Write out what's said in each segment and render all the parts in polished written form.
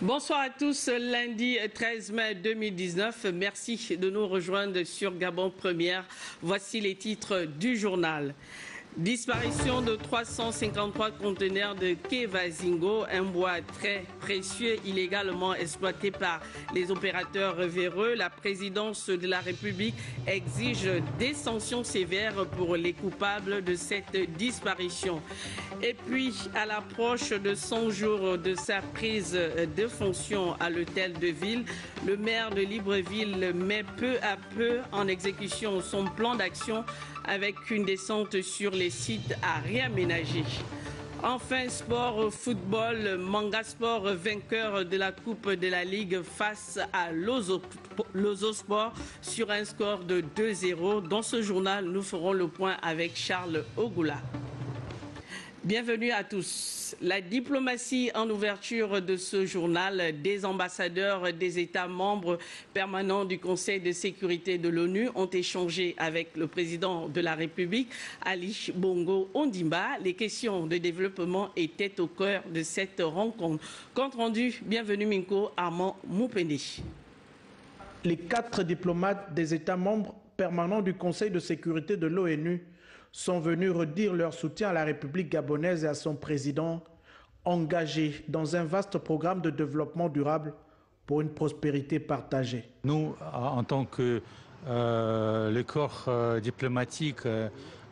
Bonsoir à tous, lundi 13 mai 2019. Merci de nous rejoindre sur Gabon Première. Voici les titres du journal. Disparition de 353 conteneurs de Kevazingo, un bois très précieux illégalement exploité par les opérateurs véreux. La présidence de la République exige des sanctions sévères pour les coupables de cette disparition. Et puis, à l'approche de 100 jours de sa prise de fonction à l'hôtel de ville, le maire de Libreville met peu à peu en exécution son plan d'action avec une descente sur les sites à réaménager. Enfin, sport, football, Manga Sport vainqueur de la Coupe de la Ligue face à Lozo Sport sur un score de 2-0. Dans ce journal, nous ferons le point avec Charles Ogoula. Bienvenue à tous. La diplomatie en ouverture de ce journal, des ambassadeurs des États membres permanents du Conseil de sécurité de l'ONU ont échangé avec le président de la République, Ali Bongo Ondimba. Les questions de développement étaient au cœur de cette rencontre. Compte rendu, bienvenue Minko Armand Moupende. Les 4 diplomates des États membres permanents du Conseil de sécurité de l'ONU sont venus redire leur soutien à la République gabonaise et à son président, engagé dans un vaste programme de développement durable pour une prospérité partagée. Nous, en tant que le corps diplomatique,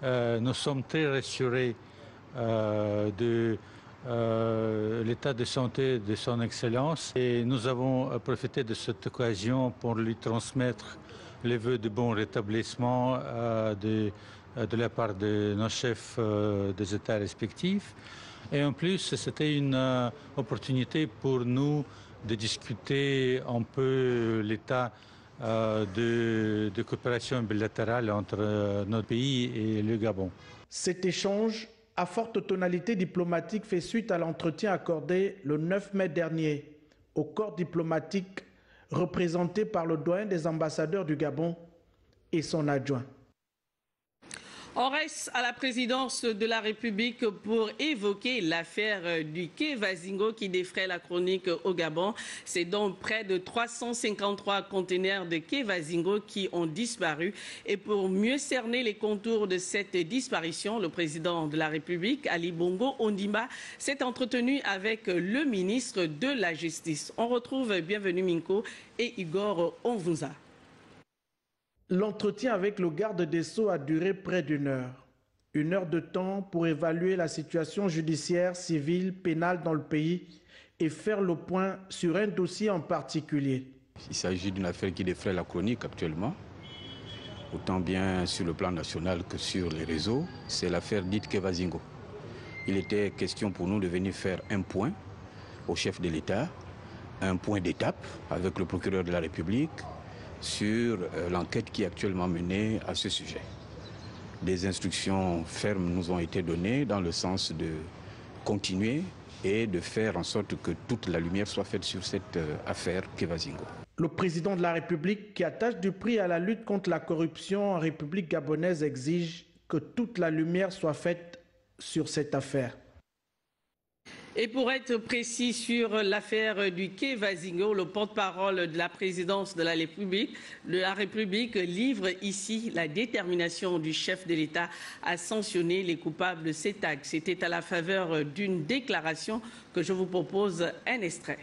nous sommes très rassurés de l'état de santé de son Excellence et nous avons profité de cette occasion pour lui transmettre les vœux de bon rétablissement de la part de nos chefs des États respectifs. Et en plus, c'était une opportunité pour nous de discuter un peu l'état de coopération bilatérale entre notre pays et le Gabon. Cet échange à forte tonalité diplomatique fait suite à l'entretien accordé le 9 mai dernier au corps diplomatique représenté par le doyen des ambassadeurs du Gabon et son adjoint. On reste à la présidence de la République pour évoquer l'affaire du Kevazingo qui défraie la chronique au Gabon. C'est donc près de 353 conteneurs de Kevazingo qui ont disparu. Et pour mieux cerner les contours de cette disparition, le président de la République, Ali Bongo Ondimba, s'est entretenu avec le ministre de la Justice. On retrouve Bienvenue Minko et Igor Onvunza. L'entretien avec le garde des Sceaux a duré près d'une heure. Une heure de temps pour évaluer la situation judiciaire, civile, pénale dans le pays et faire le point sur un dossier en particulier. Il s'agit d'une affaire qui défraie la chronique actuellement, autant bien sur le plan national que sur les réseaux. C'est l'affaire dite Kevazingo. Il était question pour nous de venir faire un point au chef de l'État, un point d'étape avec le procureur de la République, sur l'enquête qui est actuellement menée à ce sujet. Des instructions fermes nous ont été données dans le sens de continuer et de faire en sorte que toute la lumière soit faite sur cette affaire Kevazingo. Le président de la République, qui attache du prix à la lutte contre la corruption en République gabonaise, exige que toute la lumière soit faite sur cette affaire. Et pour être précis sur l'affaire du Kevazingo, le porte-parole de la présidence de la République livre ici la détermination du chef de l'État à sanctionner les coupables de cet acte. C'était à la faveur d'une déclaration que je vous propose un extrait.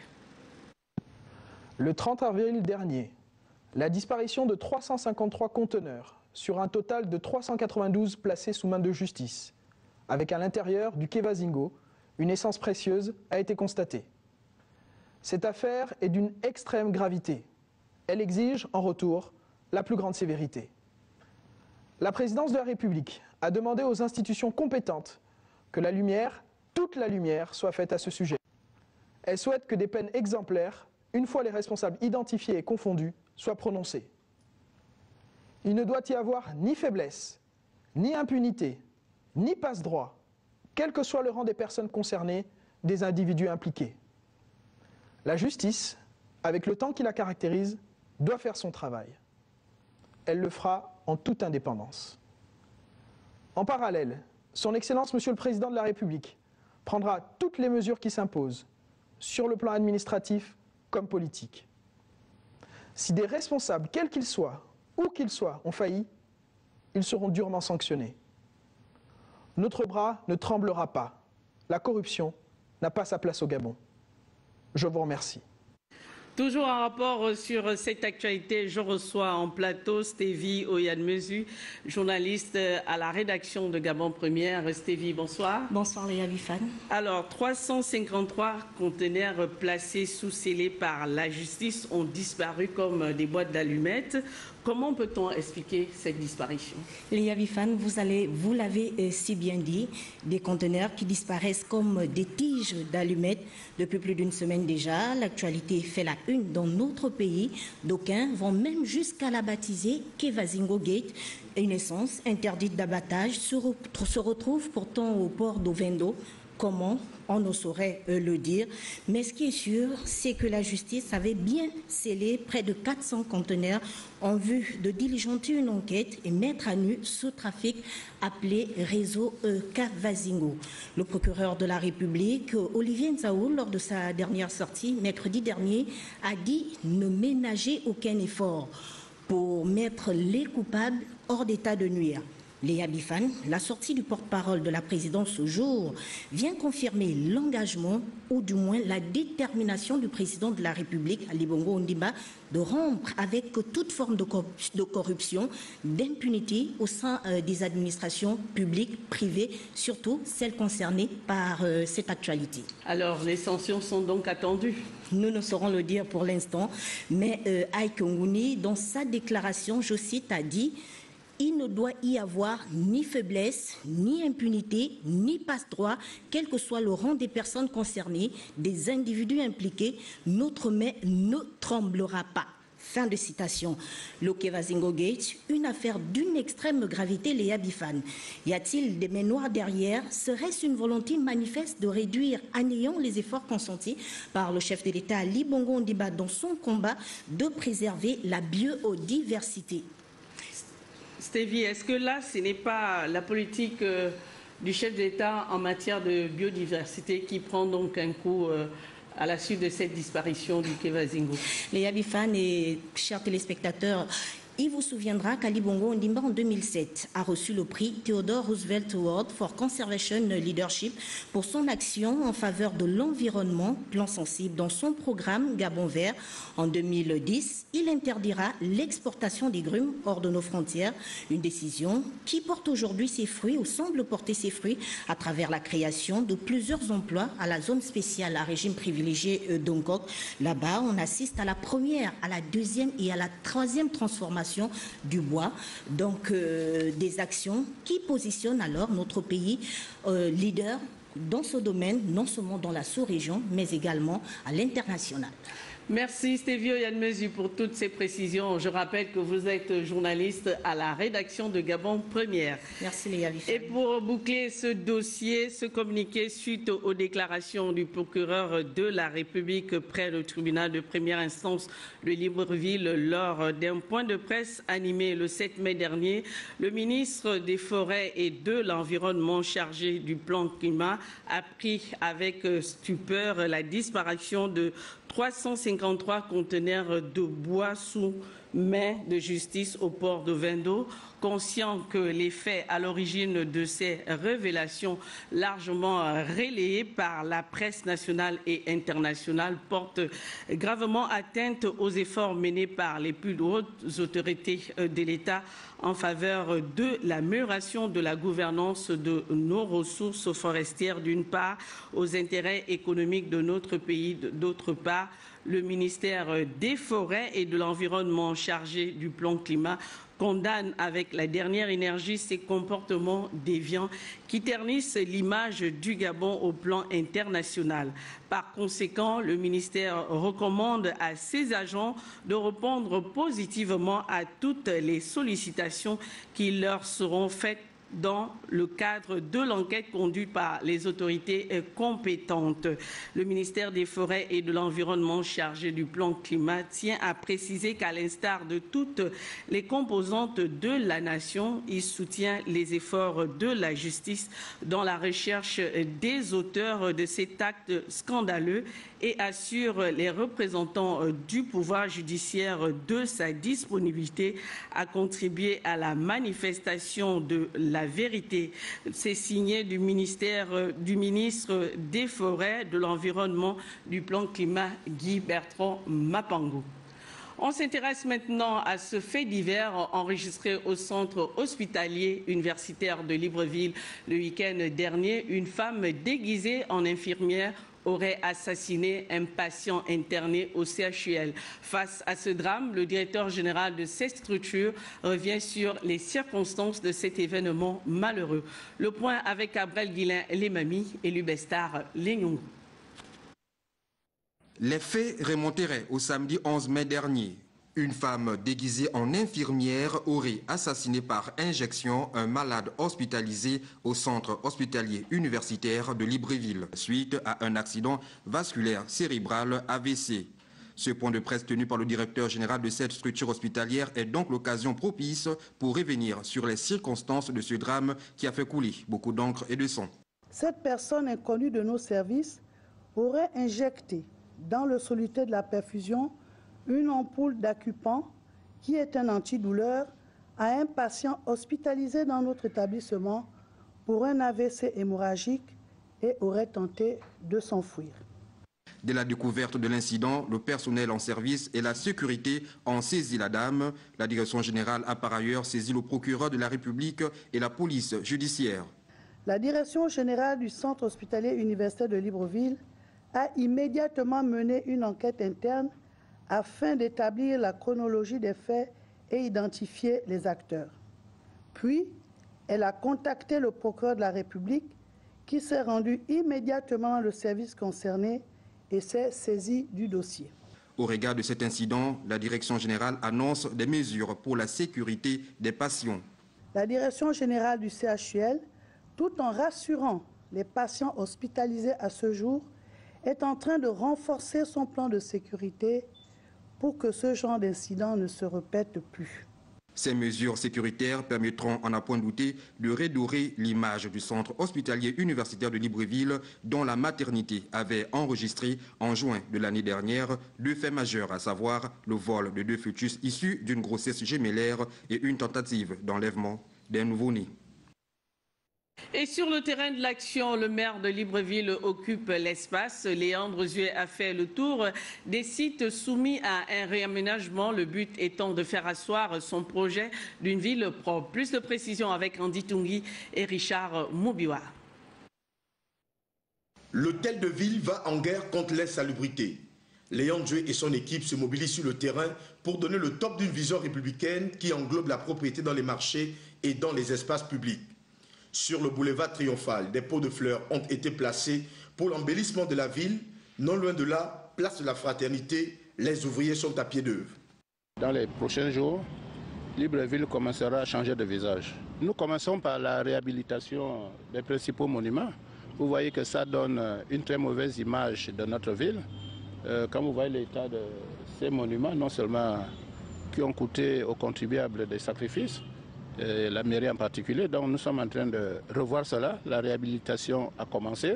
Le 30 avril dernier, la disparition de 353 conteneurs sur un total de 392 placés sous main de justice, avec à l'intérieur du Kevazingo une essence précieuse, a été constatée. Cette affaire est d'une extrême gravité. Elle exige, en retour, la plus grande sévérité. La présidence de la République a demandé aux institutions compétentes que la lumière, toute la lumière, soit faite à ce sujet. Elle souhaite que des peines exemplaires, une fois les responsables identifiés et confondus, soient prononcées. Il ne doit y avoir ni faiblesse, ni impunité, ni passe-droit, quel que soit le rang des personnes concernées, des individus impliqués. La justice, avec le temps qui la caractérise, doit faire son travail. Elle le fera en toute indépendance. En parallèle, son Excellence, Monsieur le Président de la République, prendra toutes les mesures qui s'imposent, sur le plan administratif comme politique. Si des responsables, quels qu'ils soient, où qu'ils soient, ont failli, ils seront durement sanctionnés. Notre bras ne tremblera pas. La corruption n'a pas sa place au Gabon. Je vous remercie. Toujours un rapport sur cette actualité, je reçois en plateau Stevie Oyanmezu, journaliste à la rédaction de Gabon Première. Stevie, bonsoir. Bonsoir Léa Bifane. Alors, 353 conteneurs placés sous scellés par la justice ont disparu comme des boîtes d'allumettes. Comment peut-on expliquer cette disparition? Léa Bifane, vous l'avez si bien dit, des conteneurs qui disparaissent comme des tiges d'allumettes depuis plus d'une semaine déjà. L'actualité fait la une dans notre pays. D'aucuns vont même jusqu'à la baptiser Kevazingo Gate. Une essence interdite d'abattage se retrouve pourtant au port d'Ovendo. Comment? On ne saurait le dire. Mais ce qui est sûr, c'est que la justice avait bien scellé près de 400 conteneurs en vue de diligenter une enquête et mettre à nu ce trafic appelé réseau Kevazingo. Le procureur de la République, Olivier Nzaou, lors de sa dernière sortie, mercredi dernier, a dit ne ménager aucun effort pour mettre les coupables hors d'état de nuire. Léa Bifane, la sortie du porte-parole de la présidence ce jour vient confirmer l'engagement ou du moins la détermination du président de la République, Ali Bongo Ondimba, de rompre avec toute forme de corruption, d'impunité au sein des administrations publiques, privées, surtout celles concernées par cette actualité. Alors, les sanctions sont donc attendues? Nous ne saurons le dire pour l'instant, mais Aïk Ngouni, dans sa déclaration, je cite, a dit: il ne doit y avoir ni faiblesse, ni impunité, ni passe-droit, quel que soit le rang des personnes concernées, des individus impliqués, notre main ne tremblera pas. Fin de citation. Le Kevazingo Gate, une affaire d'une extrême gravité, Léa Bifane. Y a-t-il des mains noires derrière? Serait-ce une volonté manifeste de réduire à néant les efforts consentis par le chef de l'État Ali Bongo Ondimba dans son combat de préserver la biodiversité? Stevie, est-ce que là, ce n'est pas la politique du chef d'État en matière de biodiversité qui prend donc un coup à la suite de cette disparition du Kevazingo? Léa Bifane et chers téléspectateurs, il vous souviendra qu'Ali Bongo Ondimba en 2007 a reçu le prix Theodore Roosevelt Award for Conservation Leadership pour son action en faveur de l'environnement, plan sensible dans son programme Gabon Vert. En 2010, il interdira l'exportation des grumes hors de nos frontières, une décision qui porte aujourd'hui ses fruits ou semble porter ses fruits à travers la création de plusieurs emplois à la zone spéciale à régime privilégié d'Ongkok. Là-bas, on assiste à la première, à la deuxième et à la troisième transformation du bois, donc des actions qui positionnent alors notre pays leader dans ce domaine, non seulement dans la sous-région, mais également à l'international. Merci Stevie Oyanmezu pour toutes ces précisions. Je rappelle que vous êtes journaliste à la rédaction de Gabon Première. Merci Léa Bifane. Et pour boucler ce dossier, ce communiqué suite aux déclarations du procureur de la République près le tribunal de première instance de Libreville lors d'un point de presse animé le 7 mai dernier, le ministre des Forêts et de l'Environnement chargé du plan climat a pris avec stupeur la disparition de 353 conteneurs de bois sous main de justice au port de Vendo, conscient que les faits à l'origine de ces révélations largement relayées par la presse nationale et internationale portent gravement atteinte aux efforts menés par les plus hautes autorités de l'État en faveur de l'amélioration de la gouvernance de nos ressources forestières d'une part, aux intérêts économiques de notre pays d'autre part. Le ministère des Forêts et de l'Environnement chargé du plan climat condamne avec la dernière énergie ces comportements déviants qui ternissent l'image du Gabon au plan international. Par conséquent, le ministère recommande à ses agents de répondre positivement à toutes les sollicitations qui leur seront faites dans le cadre de l'enquête conduite par les autorités compétentes. Le ministère des Forêts et de l'Environnement chargé du plan climat tient à préciser qu'à l'instar de toutes les composantes de la nation, il soutient les efforts de la justice dans la recherche des auteurs de cet acte scandaleux et assure les représentants du pouvoir judiciaire de sa disponibilité à contribuer à la manifestation de la vérité. C'est signé du ministre des Forêts, de l'Environnement, du plan climat, Guy Bertrand Mapango. On s'intéresse maintenant à ce fait divers enregistré au centre hospitalier universitaire de Libreville le week-end dernier. Une femme déguisée en infirmière aurait assassiné un patient interné au CHUL. Face à ce drame, le directeur général de cette structure revient sur les circonstances de cet événement malheureux. Le point avec Abrel Guilain Lemami et Lubestar Lenyongo. Les faits remonteraient au samedi 11 mai dernier. Une femme déguisée en infirmière aurait assassiné par injection un malade hospitalisé au centre hospitalier universitaire de Libreville suite à un accident vasculaire cérébral AVC. Ce point de presse tenu par le directeur général de cette structure hospitalière est donc l'occasion propice pour revenir sur les circonstances de ce drame qui a fait couler beaucoup d'encre et de sang. Cette personne inconnue de nos services aurait injecté dans le soluté de la perfusion une ampoule d'Acupan qui est un antidouleur à un patient hospitalisé dans notre établissement pour un AVC hémorragique et aurait tenté de s'enfuir. Dès la découverte de l'incident, le personnel en service et la sécurité ont saisi la dame. La direction générale a par ailleurs saisi le procureur de la République et la police judiciaire. La direction générale du centre hospitalier universitaire de Libreville a immédiatement mené une enquête interne afin d'établir la chronologie des faits et identifier les acteurs. Puis, elle a contacté le procureur de la République qui s'est rendu immédiatement au service concerné et s'est saisi du dossier. Au regard de cet incident, la direction générale annonce des mesures pour la sécurité des patients. La direction générale du CHUL, tout en rassurant les patients hospitalisés à ce jour, est en train de renforcer son plan de sécurité pour que ce genre d'incident ne se répète plus. Ces mesures sécuritaires permettront, en à point douter, de redorer l'image du centre hospitalier universitaire de Libreville, dont la maternité avait enregistré en juin de l'année dernière 2 faits majeurs, à savoir le vol de 2 fœtus issus d'une grossesse gémellaire et une tentative d'enlèvement d'un nouveau-né. Et sur le terrain de l'action, le maire de Libreville occupe l'espace. Léandre Zué a fait le tour des sites soumis à un réaménagement, le but étant de faire asseoir son projet d'une ville propre. Plus de précisions avec Andy Tungi et Richard Moubiwa. L'hôtel de ville va en guerre contre l'insalubrité. Léandre Zué et son équipe se mobilisent sur le terrain pour donner le top d'une vision républicaine qui englobe la propriété dans les marchés et dans les espaces publics. Sur le boulevard Triomphal, des pots de fleurs ont été placés pour l'embellissement de la ville. Non loin de là, place de la Fraternité, les ouvriers sont à pied d'œuvre. Dans les prochains jours, Libreville commencera à changer de visage. Nous commençons par la réhabilitation des principaux monuments. Vous voyez que ça donne une très mauvaise image de notre ville. Quand vous voyez l'état de ces monuments, non seulement qui ont coûté aux contribuables des sacrifices, la mairie en particulier, donc nous sommes en train de revoir cela. La réhabilitation a commencé.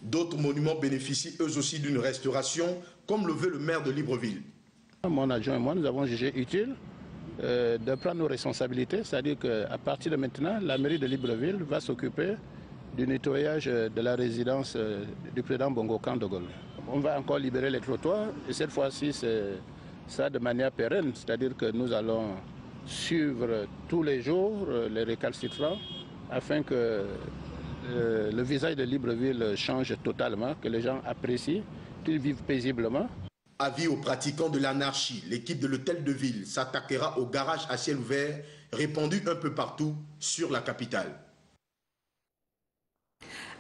D'autres monuments bénéficient eux aussi d'une restauration, comme le veut le maire de Libreville. Mon adjoint et moi, nous avons jugé utile de prendre nos responsabilités, c'est-à-dire qu'à partir de maintenant, la mairie de Libreville va s'occuper du nettoyage de la résidence du président Bongo Khan de Gaulle. On va encore libérer les trottoirs et cette fois-ci, c'est ça de manière pérenne, c'est-à-dire que nous allons suivre tous les jours les récalcitrants afin que le visage de Libreville change totalement, que les gens apprécient, qu'ils vivent paisiblement. Avis aux pratiquants de l'anarchie, l'équipe de l'hôtel de ville s'attaquera aux garages à ciel ouvert répandus un peu partout sur la capitale.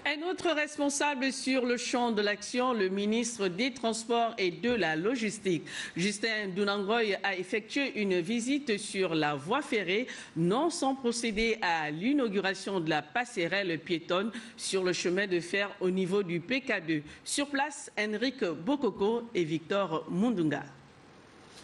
Un autre responsable sur le champ de l'action, le ministre des Transports et de la Logistique. Justin Dunangoy a effectué une visite sur la voie ferrée, non sans procéder à l'inauguration de la passerelle piétonne sur le chemin de fer au niveau du PK2. Sur place, Henrik Bokoko et Victor Mundunga.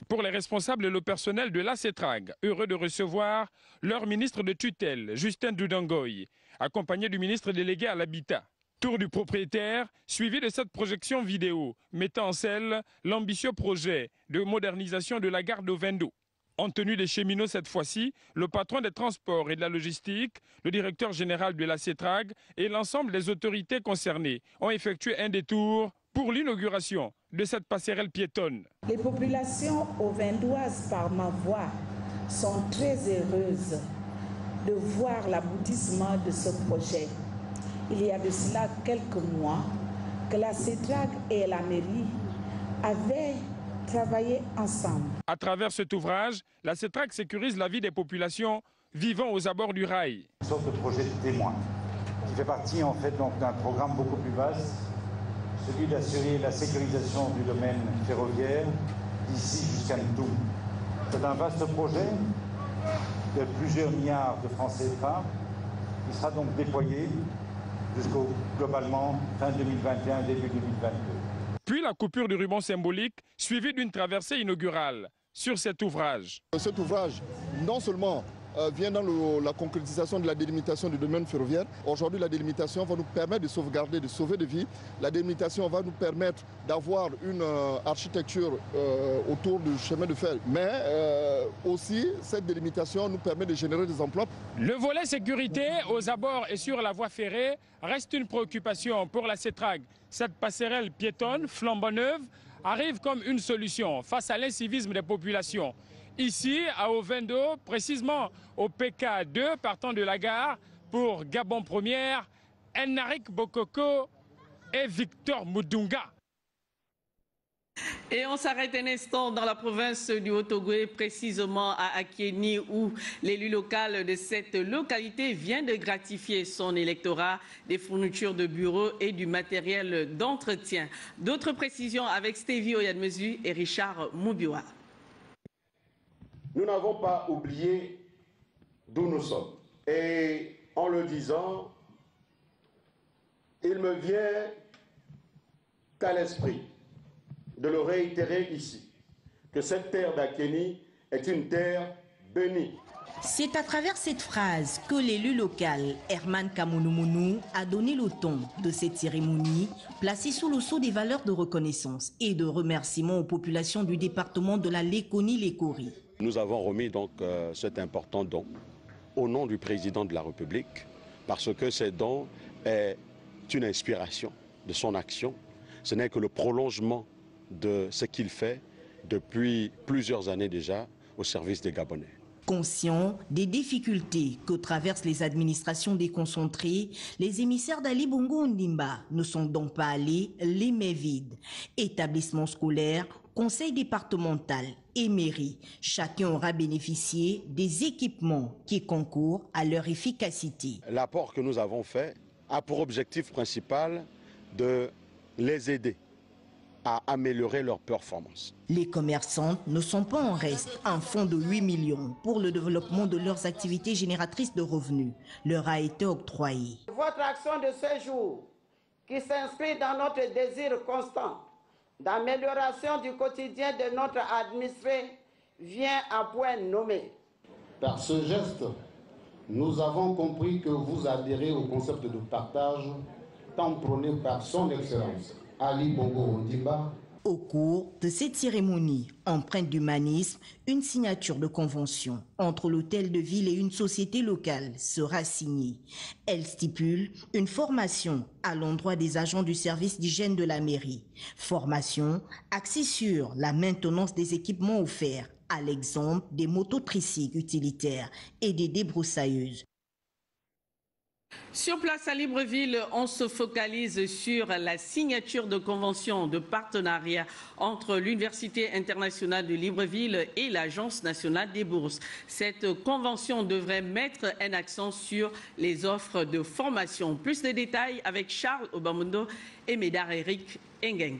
Pour les responsables et le personnel de la CETRAG, heureux de recevoir leur ministre de tutelle, Justin Dunangoy, accompagné du ministre délégué à l'Habitat. Tour du propriétaire, suivi de cette projection vidéo mettant en scène l'ambitieux projet de modernisation de la gare d'Ovendo. En tenue des cheminots cette fois-ci, le patron des transports et de la logistique, le directeur général de la CETRAG et l'ensemble des autorités concernées ont effectué un détour pour l'inauguration de cette passerelle piétonne. Les populations ovendoises par ma voix sont très heureuses de voir l'aboutissement de ce projet. Il y a de cela quelques mois que la CETRAG et la mairie avaient travaillé ensemble. À travers cet ouvrage, la CETRAG sécurise la vie des populations vivant aux abords du rail. Une sorte de projet de témoin qui fait partie en fait d'un programme beaucoup plus vaste, celui d'assurer la sécurisation du domaine ferroviaire d'ici jusqu'à Ntoum. C'est un vaste projet de plusieurs milliards de francs CFA qui sera donc déployé jusqu'au globalement fin 2021, début 2022. Puis la coupure du ruban symbolique suivie d'une traversée inaugurale sur cet ouvrage. Cet ouvrage, non seulement vient dans la concrétisation de la délimitation du domaine ferroviaire. Aujourd'hui, la délimitation va nous permettre de sauvegarder, de sauver des vies. La délimitation va nous permettre d'avoir une architecture autour du chemin de fer. Mais aussi, cette délimitation nous permet de générer des emplois. Le volet sécurité aux abords et sur la voie ferrée reste une préoccupation pour la CETRAG. Cette passerelle piétonne, flambant neuve, arrive comme une solution face à l'incivisme des populations. Ici, à Ovendo, précisément au PK2, partant de la gare, pour Gabon Première, Henrik Bokoko et Victor Mundunga. Et on s'arrête un instant dans la province du Haut-Ogooué, précisément à Akieni, où l'élu local de cette localité vient de gratifier son électorat des fournitures de bureaux et du matériel d'entretien. D'autres précisions avec Stevie Oyadmezu et Richard Moubiwa. Nous n'avons pas oublié d'où nous sommes. Et en le disant, il me vient à l'esprit de le réitérer ici, que cette terre d'Akéni est une terre bénie. C'est à travers cette phrase que l'élu local, Herman Kamounoumonou, a donné le ton de cette cérémonie, placée sous le sceau des valeurs de reconnaissance et de remerciement aux populations du département de la Léconie-Lékori. Nous avons remis donc cet important don au nom du président de la République parce que ce don est une inspiration de son action. Ce n'est que le prolongement de ce qu'il fait depuis plusieurs années déjà au service des Gabonais. Conscients des difficultés que traversent les administrations déconcentrées, les émissaires d'Ali Bongo Ondimba ne sont donc pas allés les mains vides. Établissements scolaires, conseil départemental et mairie, chacun aura bénéficié des équipements qui concourent à leur efficacité. L'apport que nous avons fait a pour objectif principal de les aider à améliorer leur performance. Les commerçantes ne sont pas en reste. Un fonds de 8 millions pour le développement de leurs activités génératrices de revenus leur a été octroyé. Votre action de ce jour, qui s'inscrit dans notre désir constant d'amélioration du quotidien de notre administré, vient à point nommé. Par ce geste, nous avons compris que vous adhérez au concept de partage tant prôné par son Excellence Ali Bongo Ondimba. Au cours de cette cérémonie, empreinte d'humanisme, une signature de convention entre l'hôtel de ville et une société locale sera signée. Elle stipule une formation à l'endroit des agents du service d'hygiène de la mairie. Formation axée sur la maintenance des équipements offerts, à l'exemple des motos tricycles utilitaires et des débroussailleuses. Sur place à Libreville, on se focalise sur la signature de convention de partenariat entre l'Université internationale de Libreville et l'Agence nationale des bourses. Cette convention devrait mettre un accent sur les offres de formation. Plus de détails avec Charles Obamundo et Médard Eric Engeng.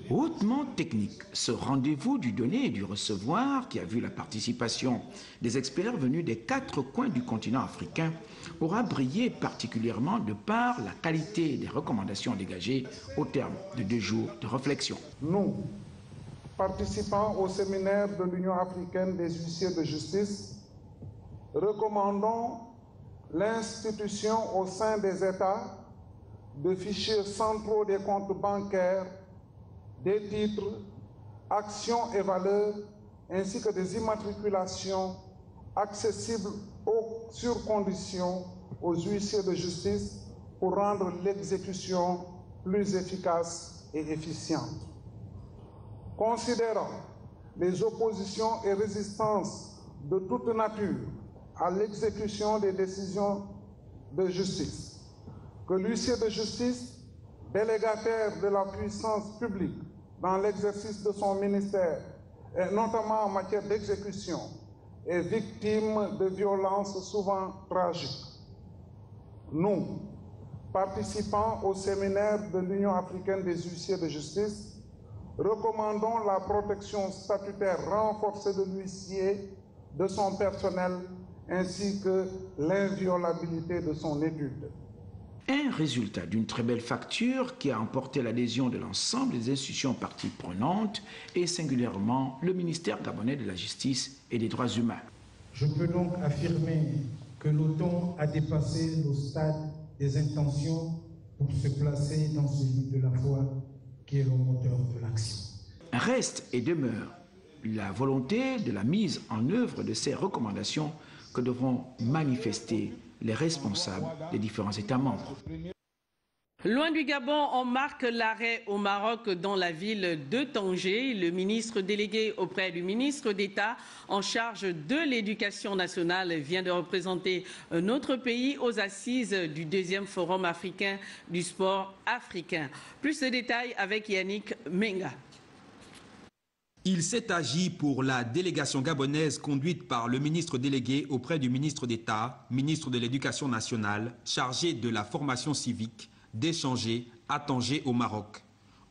Hautement technique, ce rendez-vous du donner et du recevoir, qui a vu la participation des experts venus des 4 coins du continent africain, aura brillé particulièrement de par la qualité des recommandations dégagées au terme de 2 jours de réflexion. Nous, participants au séminaire de l'Union africaine des huissiers de justice, recommandons l'institution au sein des États de fichiers centraux des comptes bancaires, des titres, actions et valeurs, ainsi que des immatriculations accessibles sur condition aux huissiers de justice pour rendre l'exécution plus efficace et efficiente. Considérant les oppositions et résistances de toute nature à l'exécution des décisions de justice, que l'huissier de justice, délégataire de la puissance publique dans l'exercice de son ministère, et notamment en matière d'exécution, est victime de violences souvent tragiques. Nous, participants au séminaire de l'Union africaine des huissiers de justice, recommandons la protection statutaire renforcée de l'huissier, de son personnel, ainsi que l'inviolabilité de son étude. Un résultat d'une très belle facture qui a emporté l'adhésion de l'ensemble des institutions parties prenantes et singulièrement le ministère gabonais de la Justice et des Droits humains. Je peux donc affirmer que l'OTAN a dépassé le stade des intentions pour se placer dans celui de la foi qui est le moteur de l'action. Reste et demeure la volonté de la mise en œuvre de ces recommandations que devront manifester les responsables des différents États membres. Loin du Gabon, on marque l'arrêt au Maroc dans la ville de Tanger. Le ministre délégué auprès du ministre d'État en charge de l'éducation nationale vient de représenter notre pays aux assises du 2e Forum africain du sport africain. Plus de détails avec Yannick Menga. Il s'est agi pour la délégation gabonaise conduite par le ministre délégué auprès du ministre d'État, ministre de l'Éducation nationale, chargé de la formation civique, d'échanger à Tanger au Maroc,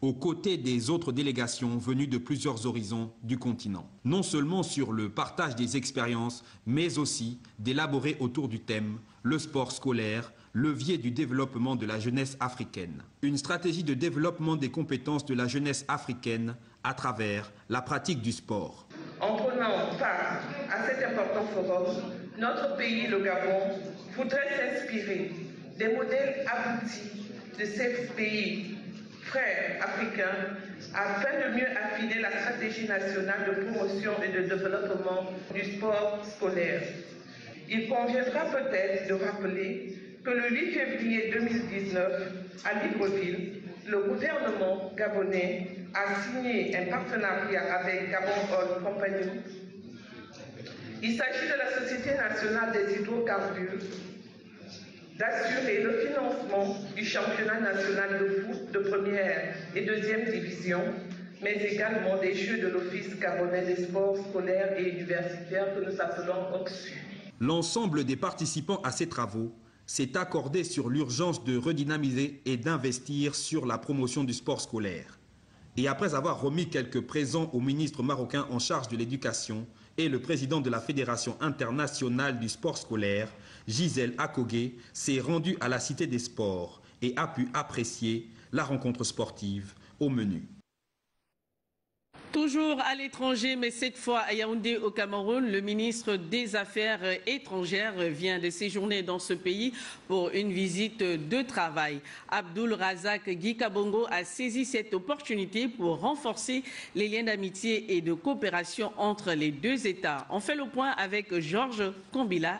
aux côtés des autres délégations venues de plusieurs horizons du continent. Non seulement sur le partage des expériences, mais aussi d'élaborer autour du thème le sport scolaire, levier du développement de la jeunesse africaine. Une stratégie de développement des compétences de la jeunesse africaine à travers la pratique du sport. En prenant part à cet important forum, notre pays, le Gabon, voudrait s'inspirer des modèles aboutis de ces pays frères africains afin de mieux affiner la stratégie nationale de promotion et de développement du sport scolaire. Il conviendra peut-être de rappeler que le 8 février 2019, à Libreville, le gouvernement gabonais a signé un partenariat avec Gabon Oil Company. Il s'agit de la Société nationale des hydrocarbures d'assurer le financement du championnat national de foot de première et deuxième division, mais également des Jeux de l'Office gabonais des sports scolaires et universitaires que nous appelons OXU. L'ensemble des participants à ces travaux s'est accordé sur l'urgence de redynamiser et d'investir sur la promotion du sport scolaire. Et après avoir remis quelques présents au ministre marocain en charge de l'éducation et le président de la Fédération internationale du sport scolaire, Gisèle Akogé, s'est rendu à la Cité des Sports et a pu apprécier la rencontre sportive au menu. Toujours à l'étranger, mais cette fois à Yaoundé au Cameroun, le ministre des Affaires étrangères vient de séjourner dans ce pays pour une visite de travail. Abdoul Razak Guy Kabongo a saisi cette opportunité pour renforcer les liens d'amitié et de coopération entre les deux États. On fait le point avec Georges Kombila.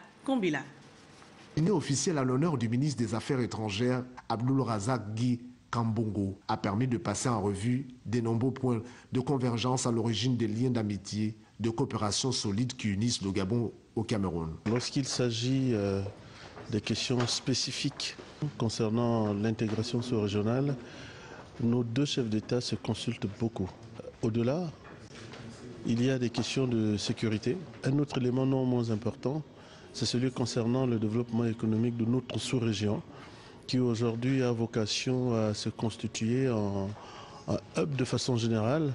Une officielle à l'honneur du ministre des Affaires étrangères, Abdoul Razak Guy Kabongo, a permis de passer en revue des nombreux points de convergence à l'origine des liens d'amitié, de coopération solide qui unissent le Gabon au Cameroun. Lorsqu'il s'agit des questions spécifiques concernant l'intégration sous-régionale, nos deux chefs d'État se consultent beaucoup. Au-delà, il y a des questions de sécurité. Un autre élément non moins important, c'est celui concernant le développement économique de notre sous-région, qui aujourd'hui a vocation à se constituer en hub de façon générale.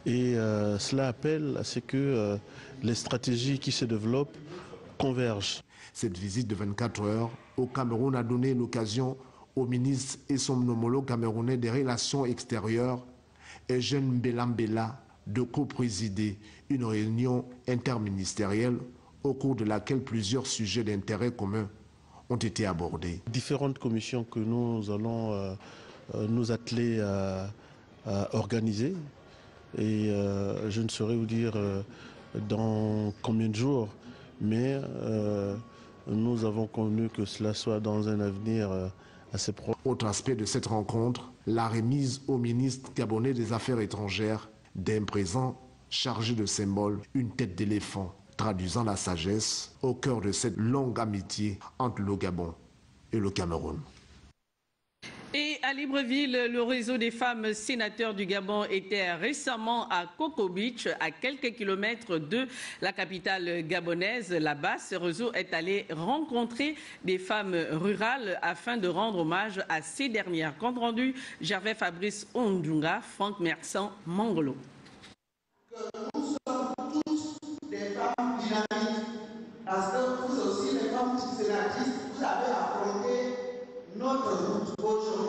Et cela appelle à ce que les stratégies qui se développent convergent. Cette visite de 24 heures au Cameroun a donné l'occasion au ministre et son homologue camerounais des relations extérieures, Eugène Mbela, de co-présider une réunion interministérielle au cours de laquelle plusieurs sujets d'intérêt commun ont été abordés. Différentes commissions que nous allons nous atteler à organiser. Et je ne saurais vous dire dans combien de jours, mais nous avons convenu que cela soit dans un avenir assez proche. Autre aspect de cette rencontre, la remise au ministre gabonais des Affaires étrangères d'un présent chargé de symboles, une tête d'éléphant, traduisant la sagesse au cœur de cette longue amitié entre le Gabon et le Cameroun. Et à Libreville, le réseau des femmes sénateurs du Gabon était récemment à Coco Beach, à quelques kilomètres de la capitale gabonaise. Là-bas, ce réseau est allé rencontrer des femmes rurales afin de rendre hommage à ces dernières. Compte rendu, Gervais Fabrice Ondunga, Franck Mersan, Mangolo. Nous sommes tous des femmes dynamiques, parce que vous aussi, les femmes sénatrices, vous avez affronté notre route aujourd'hui.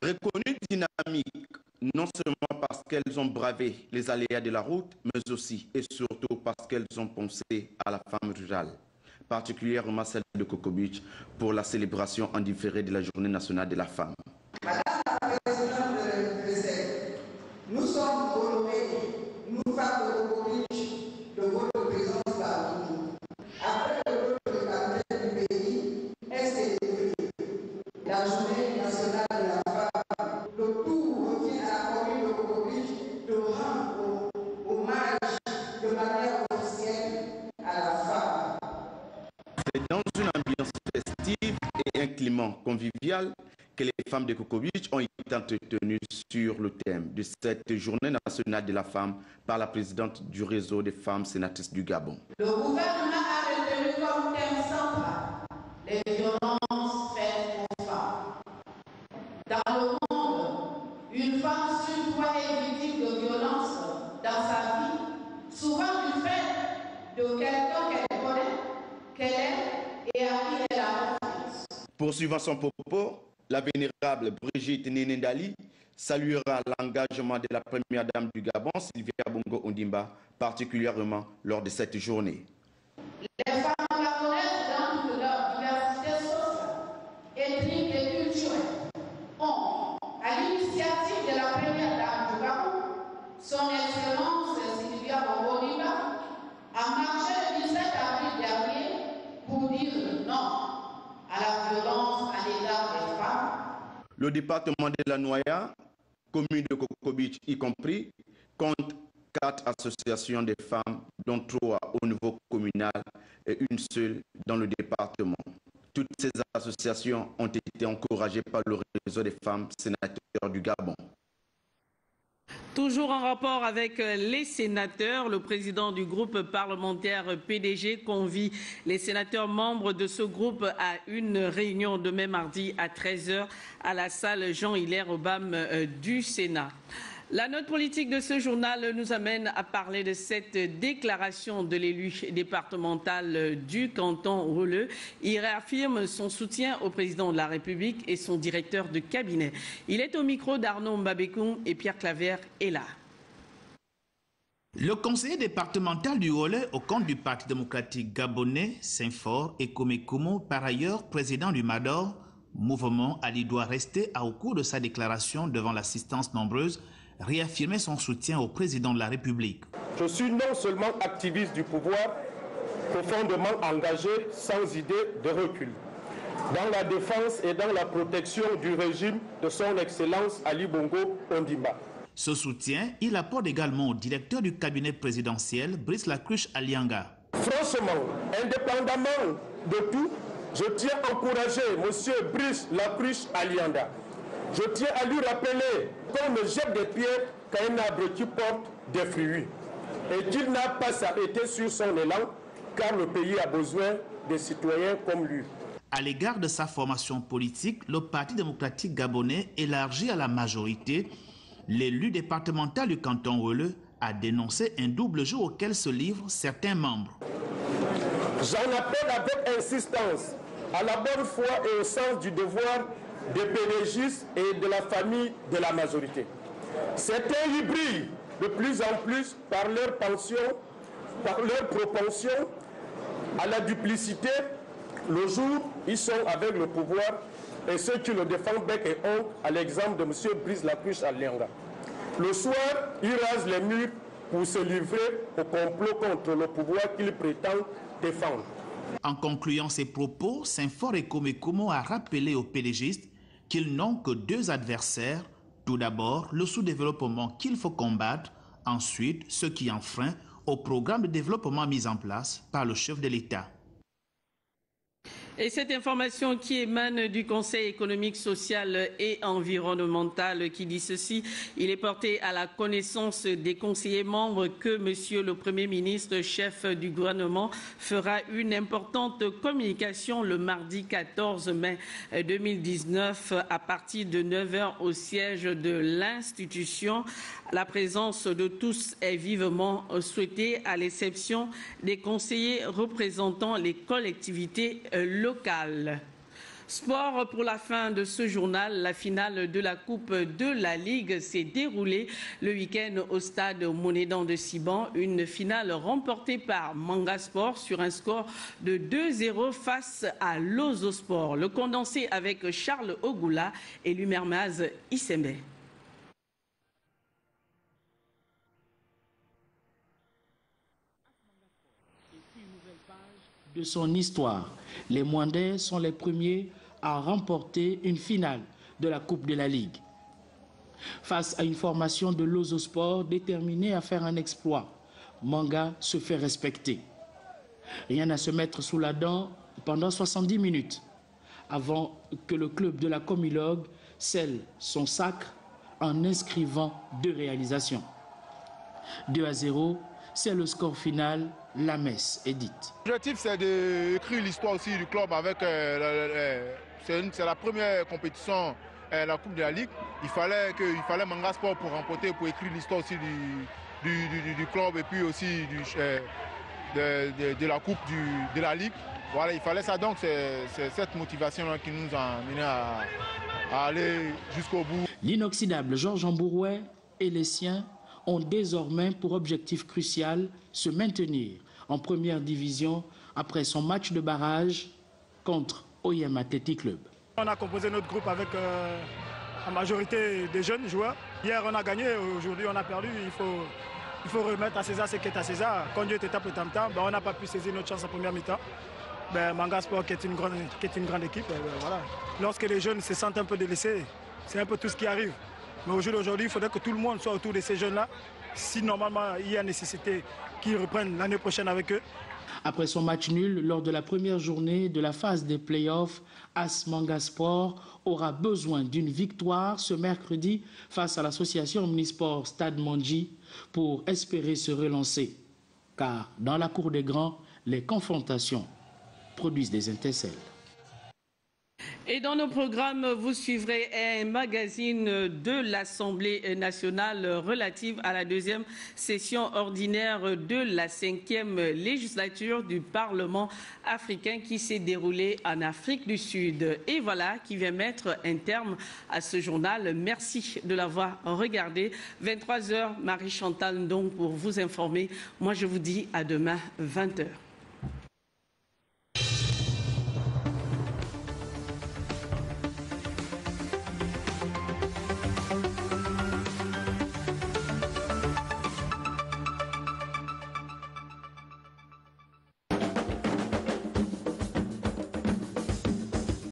Reconnues dynamiques, non seulement parce qu'elles ont bravé les aléas de la route, mais aussi et surtout parce qu'elles ont pensé à la femme rurale, particulièrement celle de Coco Beach, pour la célébration en différé de la Journée nationale de la femme. Madame la présidente de l'ESEC, nous sommes honorés, nous femmes de Coco Beach, de votre présence parmi nous. Après le rôle de capitaine du pays, est célébré la Journée nationale de la femme. Le tout revient à la commune de Coco Beach de rendre hommage de manière officielle à la femme. C'est dans une ambiance festive et un climat convivial que les femmes de Coco Beach ont été entretenues sur le thème de cette Journée nationale de la femme par la présidente du réseau des femmes sénatrices du Gabon. Le gouvernement a retenu comme thème central les violences faites aux femmes. Dans le monde, une femme sur trois est victime de violences dans sa vie, souvent du fait de quelqu'un qu'elle connaît, qu'elle aime et à qui elle a confiance. Poursuivant son propos, la vénérable Brigitte Nénéndali saluera l'engagement de la première dame du Gabon, Sylvia Bongo Ondimba, particulièrement lors de cette journée. Les femmes gabonaises, dans toute leur diversité sociale, ethnique et culturelle, ont, à l'initiative de la première dame du Gabon, son Excellence Sylvia Bongo Ondimba, a marché le 17 avril dernier pour dire non à la violence à l'égard des femmes. Le département de la Noya, commune de Coco Beach y compris, compte 4 associations de femmes, dont 3 au niveau communal et une seule dans le département. Toutes ces associations ont été encouragées par le réseau des femmes sénateurs du Gabon. Toujours en rapport avec les sénateurs, le président du groupe parlementaire PDG convie les sénateurs membres de ce groupe à une réunion demain mardi à 13h à la salle Jean-Hilaire Obam du Sénat. La note politique de ce journal nous amène à parler de cette déclaration de l'élu départemental du canton Rolleux. Il réaffirme son soutien au président de la République et son directeur de cabinet. Il est au micro d'Arnaud Mbabekoum et Pierre Claver est là. Le conseiller départemental du Rolleux au compte du Parti démocratique gabonais, Saint-Fort et Komekumo, par ailleurs président du MADOR, mouvement Ali doit rester au cours de sa déclaration devant l'assistance nombreuse, réaffirmer son soutien au président de la République. Je suis non seulement activiste du pouvoir, profondément engagé, sans idée de recul, dans la défense et dans la protection du régime de son Excellence Ali Bongo Ondimba. Ce soutien, il apporte également au directeur du cabinet présidentiel, Brice Lacruche Alianga. Franchement, indépendamment de tout, je tiens à encourager M. Brice Lacruche Alianda. Je tiens à lui rappeler qu'on ne jette des pierres qu'à un arbre qui porte des fruits et qu'il n'a pas s'arrêter sur son élan car le pays a besoin de citoyens comme lui. À l'égard de sa formation politique, le Parti démocratique gabonais élargi à la majorité, l'élu départemental du canton Wele a dénoncé un double jeu auquel se livrent certains membres. J'en appelle avec insistance à la bonne foi et au sens du devoir des pédagogistes et de la famille de la majorité. Certains y brillent de plus en plus par leur pension, par leur propension à la duplicité. Le jour, ils sont avec le pouvoir et ceux qui le défendent bec et ongle, à l'exemple de M. Brice Lacruche Alianda. Le soir, ils rasent les murs pour se livrer au complot contre le pouvoir qu'ils prétendent défendre. En concluant ses propos, Saint-Fort et Komekumo a rappelé aux pédégistes qu'ils n'ont que deux adversaires. Tout d'abord, le sous-développement qu'il faut combattre. Ensuite, ce qui enfreint au programme de développement mis en place par le chef de l'État. Et cette information qui émane du Conseil économique, social et environnemental qui dit ceci, il est porté à la connaissance des conseillers membres que Monsieur le Premier ministre, chef du gouvernement, fera une importante communication le mardi 14 mai 2019 à partir de 9h au siège de l'institution. La présence de tous est vivement souhaitée, à l'exception des conseillers représentant les collectivités locales. Sport pour la fin de ce journal. La finale de la Coupe de la Ligue s'est déroulée le week-end au stade Monédan de Siban. Une finale remportée par Manga Sport sur un score de 2-0 face à Lozo Sport. Le condensé avec Charles Ogoula et Lumermaz Issembe. De son histoire, les Mwandais sont les premiers à remporter une finale de la Coupe de la Ligue. Face à une formation de Lozo Sport déterminée à faire un exploit, Manga se fait respecter. Rien à se mettre sous la dent pendant 70 minutes avant que le club de la Comilogue scelle son sacre en inscrivant 2 réalisations. 2-0, c'est le score final. La messe est dite. L'objectif, c'est d'écrire l'histoire aussi du club avec... c'est la première compétition, la Coupe de la Ligue. Il fallait Manga Sport pour remporter, pour écrire l'histoire aussi du club et puis aussi de la Coupe de la Ligue. Voilà, il fallait ça. Donc, c'est cette motivation qui nous a amené à aller jusqu'au bout. L'inoxydable Georges Ambourouet et les siens ont désormais pour objectif crucial se maintenir en première division après son match de barrage contre OIM Athletic Club. On a composé notre groupe avec la majorité des jeunes joueurs. Hier on a gagné, aujourd'hui on a perdu. Il faut remettre à César ce qui est à César. Quand Dieu te tape le tam-tam, on n'a pas pu saisir notre chance en première mi-temps. Manga Sport qui est une grande équipe, voilà. Lorsque les jeunes se sentent un peu délaissés, c'est un peu tout ce qui arrive. Mais au jour d'aujourd'hui, il faudrait que tout le monde soit autour de ces jeunes-là, si normalement il y a nécessité qu'ils reprennent l'année prochaine avec eux. Après son match nul lors de la première journée de la phase des playoffs, AS Manga Sport aura besoin d'une victoire ce mercredi face à l'association Omnisport Stade Mondji pour espérer se relancer. Car dans la cour des grands, les confrontations produisent des étincelles. Et dans nos programmes, vous suivrez un magazine de l'Assemblée nationale relative à la 2e session ordinaire de la 5e législature du Parlement africain qui s'est déroulée en Afrique du Sud. Et voilà qui vient mettre un terme à ce journal. Merci de l'avoir regardé. 23h, Marie-Chantal donc pour vous informer. Moi, je vous dis à demain, 20h.